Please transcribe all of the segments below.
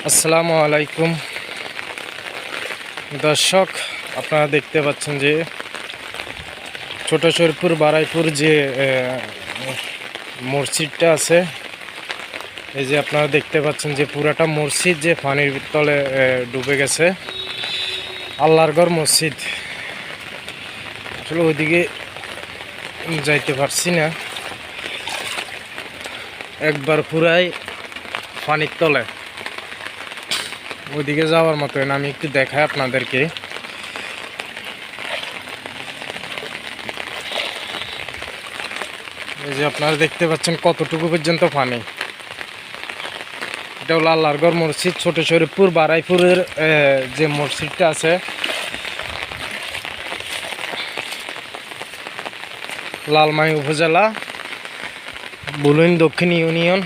আসসালামু আলাইকুম দর্শক, আপনারা দেখতে পাচ্ছেন যে ছোট শরীফপুর বারাইপুর যে মসজিদটা আছে, এই যে আপনারা দেখতে পাচ্ছেন যে পুরাটা মসজিদ যে পানির তলে ডুবে গেছে। আল্লাহর ঘর মসজিদ, আসলে ওইদিকে যাইতে পারছি না, একবার পুরাই পানির তলে, ওইদিকে যাওয়ার মতো না। আমি একটু দেখাই আপনাদেরকে। এই যে আপনারা দেখতে পাচ্ছেন কতটুকু পর্যন্ত পানি। এটা হলো আল্লাহর ঘর মসজিদ, ছোট শরীফপুর বারাইপুরের যে মসজিদটা আছে, লালমাই উপজেলা, বুলুইন দক্ষিণ ইউনিয়ন।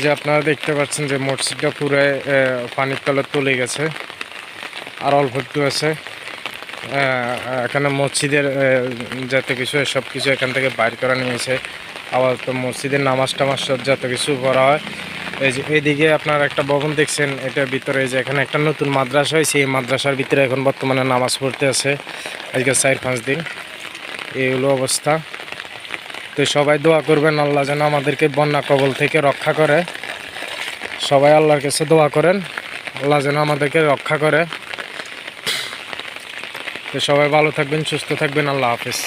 যে আপনারা দেখতে পাচ্ছেন যে মসজিদটা পুরো পানির তলে চলে গেছে, আর অল্প একটু আছে। এখানে মসজিদের যত কিছু সব কিছু এখান থেকে বাইর করা নিয়েছে। আবার তো মসজিদের নামাজ টামাজ সব যত কিছু করা হয়। এই যে এইদিকে আপনারা একটা ভবন দেখছেন, এটার ভিতরে যে এখানে একটা নতুন মাদ্রাসা হয়েছে, এই মাদ্রাসার ভিতরে এখন বর্তমানে নামাজ পড়তে আছে আজকে 4-5 দিন। এই হলো অবস্থা। তো সবাই দোয়া করবেন, আল্লাহ যেন আমাদেরকে বন্যা কবল থেকে রক্ষা করে। সবাই আল্লাহর কাছে দোয়া করেন, আল্লাহ যেন আমাদেরকে রক্ষা করে। তো সবাই ভালো থাকবেন, সুস্থ থাকবেন। আল্লাহ হাফেজ।